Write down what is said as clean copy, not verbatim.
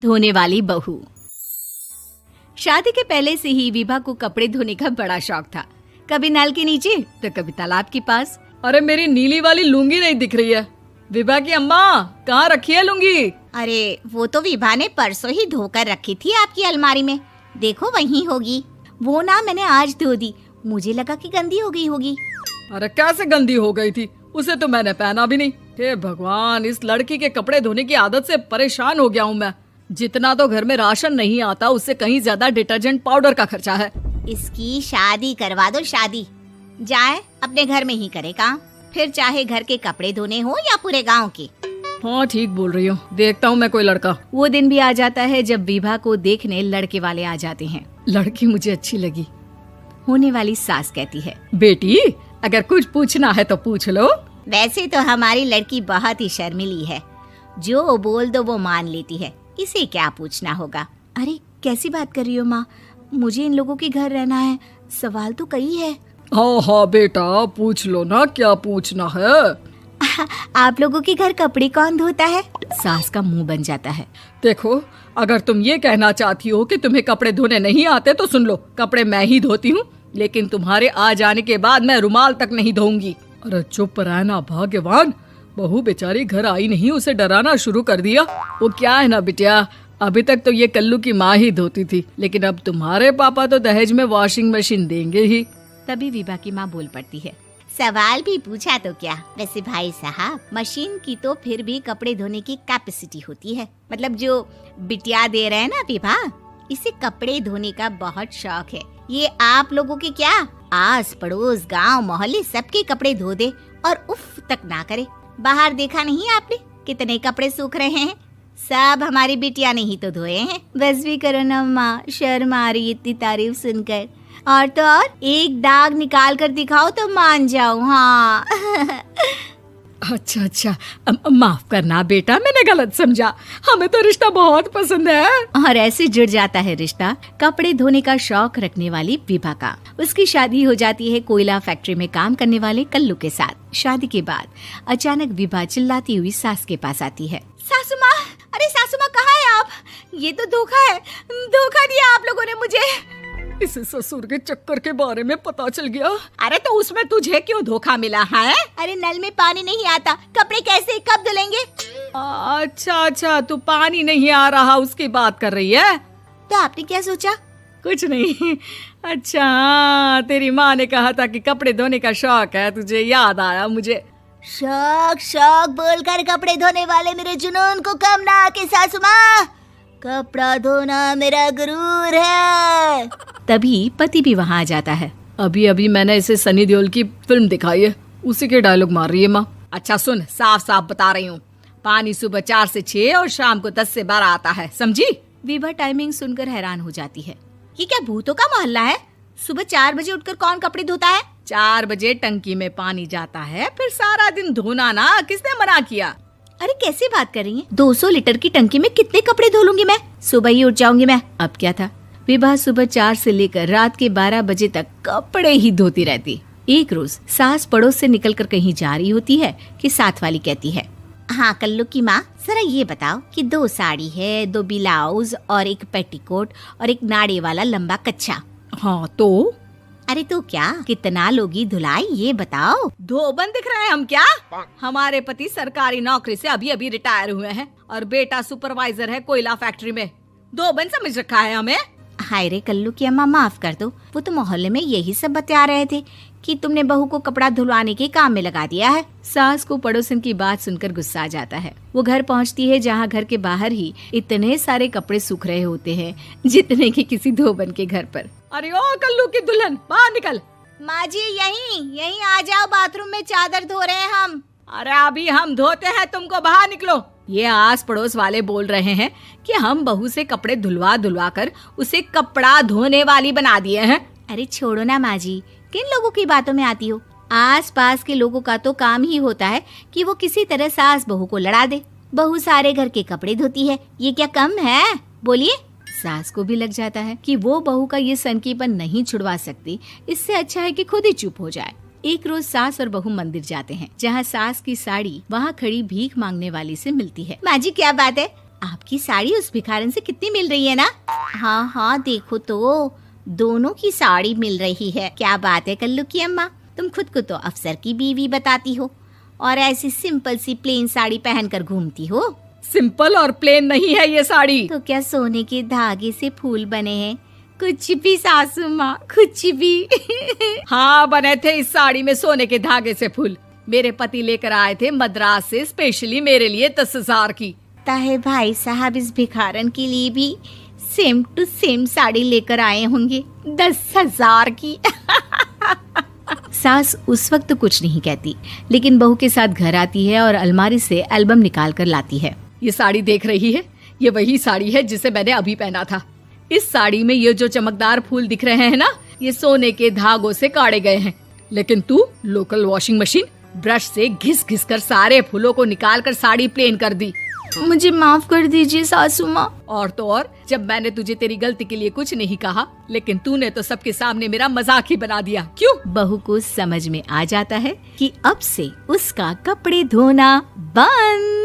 धोने वाली बहू। शादी के पहले से ही विभा को कपड़े धोने का बड़ा शौक था। कभी नल के नीचे तो कभी तालाब के पास। अरे मेरी नीली वाली लुंगी नहीं दिख रही है। विभा की अम्मा, कहाँ रखी है लुंगी? अरे वो तो विभा ने परसों ही धोकर रखी थी आपकी अलमारी में, देखो वहीं होगी। वो ना मैंने आज धो दी, मुझे लगा कि गंदी हो गई होगी। अरे कैसे गंदी हो गई थी? उसे तो मैंने पहना भी नहीं। हे भगवान, इस लड़की के कपड़े धोने की आदत से परेशान हो गया हूँ मैं। जितना तो घर में राशन नहीं आता, उससे कहीं ज्यादा डिटर्जेंट पाउडर का खर्चा है। इसकी शादी करवा दो, शादी जाए अपने घर में ही करे काम, फिर चाहे घर के कपड़े धोने हो या पूरे गांव के। हाँ ठीक बोल रही हूँ, देखता हूँ मैं कोई लड़का। वो दिन भी आ जाता है जब विभा को देखने लड़के वाले आ जाते हैं। लड़की मुझे अच्छी लगी। होने वाली सास कहती है, बेटी अगर कुछ पूछना है तो पूछ लो। वैसे तो हमारी लड़की बहुत ही शर्मीली है, जो बोल दो वो मान लेती है, इसे क्या पूछना होगा। अरे कैसी बात कर रही हो माँ, मुझे इन लोगों के घर रहना है, सवाल तो कई है। हाँ हाँ बेटा, पूछ लो ना, क्या पूछना है। आप लोगों के घर कपड़े कौन धोता है? सास का मुंह बन जाता है। देखो, अगर तुम ये कहना चाहती हो कि तुम्हें कपड़े धोने नहीं आते तो सुन लो, कपड़े मैं ही धोती हूँ, लेकिन तुम्हारे आ जाने के बाद मैं रुमाल तक नहीं धोऊंगी। अरे चुप रहना भाग्यवान, बहू बेचारी घर आई नहीं, उसे डराना शुरू कर दिया। वो क्या है ना बिटिया, अभी तक तो ये कल्लू की माँ ही धोती थी, लेकिन अब तुम्हारे पापा तो दहेज में वॉशिंग मशीन देंगे ही। तभी विभा की माँ बोल पड़ती है, सवाल भी पूछा तो क्या। वैसे भाई साहब, मशीन की तो फिर भी कपड़े धोने की कैपेसिटी होती है। मतलब जो बिटिया दे रहे हैं ना विभा, इसे कपड़े धोने का बहुत शौक है। ये आप लोगों के क्या, आस पड़ोस गांव मोहल्ले सबके कपड़े धो दे और उफ तक ना करे। बाहर देखा नहीं आपने कितने कपड़े सूख रहे हैं? सब हमारी बिटिया ने ही तो धोए हैं। बस भी करो ना माँ, शर्म आ रही इतनी तारीफ सुनकर। और तो और एक दाग निकाल कर दिखाओ तो मान जाऊँ। हाँ अच्छा, माफ करना बेटा, मैंने गलत समझा। हमें तो रिश्ता बहुत पसंद है। और ऐसे जुड़ जाता है रिश्ता कपड़े धोने का शौक रखने वाली विभा का। उसकी शादी हो जाती है कोयला फैक्ट्री में काम करने वाले कल्लू के साथ। शादी के बाद अचानक विभा चिल्लाती हुई सास के पास आती है। सासू माँ, अरे सासू माँ कहाँ है आप? ये तो धोखा है, धोखा दिया आप लोगों ने मुझे। इसे ससुर के चक्कर के बारे में पता चल गया। अरे तो उसमें तुझे क्यों धोखा मिला है? अरे नल में पानी नहीं आता, कपड़े कैसे कब धुलेंगे? अच्छा, तू पानी नहीं आ रहा उसकी बात कर रही है। तो आपने क्या सोचा? कुछ नहीं। अच्छा, तेरी माँ ने कहा था कि कपड़े धोने का शौक है, तुझे याद आया मुझे। शौक बोलकर कपड़े धोने वाले मेरे जुनून को कम ना आके सासू माँ, कपड़ा धोना मेरा गुरूर है। तभी पति भी वहाँ आ जाता है। अभी मैंने इसे सनी देओल की फिल्म दिखाई है, उसी के डायलॉग मार रही है माँ। अच्छा सुन, साफ साफ बता रही हूँ, पानी सुबह 4 से 6 और शाम को 10 से 12 आता है, समझी? विभा टाइमिंग सुनकर हैरान हो जाती है। ये क्या भूतों का मोहल्ला है? सुबह 4 बजे उठकर कौन कपड़े धोता है? 4 बजे टंकी में पानी जाता है, फिर सारा दिन धोना ना, किसने मना किया? अरे कैसी बात कर रही हैं? 200 लीटर की टंकी में कितने कपड़े धो लूंगी मैं? सुबह ही उठ जाऊंगी मैं। अब क्या था, विभा सुबह 4 से लेकर रात के 12 बजे तक कपड़े ही धोती रहती। एक रोज सास पड़ोस से निकलकर कहीं जा रही होती है कि साथ वाली कहती है, हाँ कल्लू की माँ, जरा ये बताओ कि 2 साड़ी है, 2 ब्लाउज और एक पेटीकोट और एक नाड़े वाला लंबा कच्छा। हाँ तो? अरे तो क्या, कितना लोगी धुलाई ये बताओ। धोबन दिख रहे हैं हम क्या? हमारे पति सरकारी नौकरी से अभी रिटायर हुए हैं और बेटा सुपरवाइजर है कोयला फैक्ट्री में। धोबन समझ रखा है हमें? हाय रे कल्लू की अम्मा, माफ कर दो, वो तो मोहल्ले में यही सब बता रहे थे कि तुमने बहू को कपड़ा धुलवाने के काम में लगा दिया है। सास को पड़ोसन की बात सुनकर गुस्सा आ जाता है। वो घर पहुंचती है जहां घर के बाहर ही इतने सारे कपड़े सूख रहे होते हैं जितने कि किसी धोबन के घर पर। अरे ओ कल्लू की दुल्हन, बाहर निकल। माँ जी यहीं आ जाओ, बाथरूम में चादर धो रहे हैं हम। अरे अभी हम धोते हैं, तुमको बाहर निकलो। ये आस पड़ोस वाले बोल रहे हैं कि हम बहू से कपड़े धुलवा कर उसे कपड़ा धोने वाली बना दिए हैं। अरे छोड़ो ना माँ जी, किन लोगों की बातों में आती हो? आस पास के लोगों का तो काम ही होता है कि वो किसी तरह सास बहू को लड़ा दे। बहू सारे घर के कपड़े धोती है, ये क्या कम है? बोलिए। सास को भी लग जाता है कि वो बहू का ये सनकीपन नहीं छुड़वा सकती, इससे अच्छा है कि खुद ही चुप हो जाए। एक रोज सास और बहू मंदिर जाते हैं, जहाँ सास की साड़ी वहाँ खड़ी भीख मांगने वाली से मिलती है। माँ जी क्या बात है, आपकी साड़ी उस भिखारन से कितनी मिल रही है ना? हाँ हाँ देखो तो दोनों की साड़ी मिल रही है। क्या बात है कल्लू की अम्मा, तुम खुद को तो अफसर की बीवी बताती हो और ऐसी सिंपल सी प्लेन साड़ी पहनकर घूमती हो। सिंपल और प्लेन नहीं है ये साड़ी। तो क्या सोने के धागे से फूल बने हैं? कुछ भी सासू माँ, कुछ भी। हाँ बने थे इस साड़ी में सोने के धागे से फूल। मेरे पति लेकर आए थे मद्रास से स्पेशली मेरे लिए 10,000 की। ताहे भाई साहब इस भिखारन के लिए भी सेम टू सेम साड़ी लेकर आए होंगे 10,000 की। सास उस वक्त कुछ नहीं कहती, लेकिन बहू के साथ घर आती है और अलमारी से एल्बम निकाल कर लाती है। ये साड़ी देख रही है, ये वही साड़ी है जिसे मैंने अभी पहना था। इस साड़ी में ये जो चमकदार फूल दिख रहे हैं ना, ये सोने के धागों से काढ़े गए हैं। लेकिन तू लोकल वॉशिंग मशीन ब्रश से घिस घिस कर सारे फूलों को निकाल कर साड़ी प्लेन कर दी। मुझे माफ कर दीजिए सासू माँ। और तो और, जब मैंने तुझे तेरी गलती के लिए कुछ नहीं कहा, लेकिन तूने तो सबके सामने मेरा मजाक ही बना दिया। क्यों? बहू को समझ में आ जाता है कि अब से उसका कपड़े धोना बंद।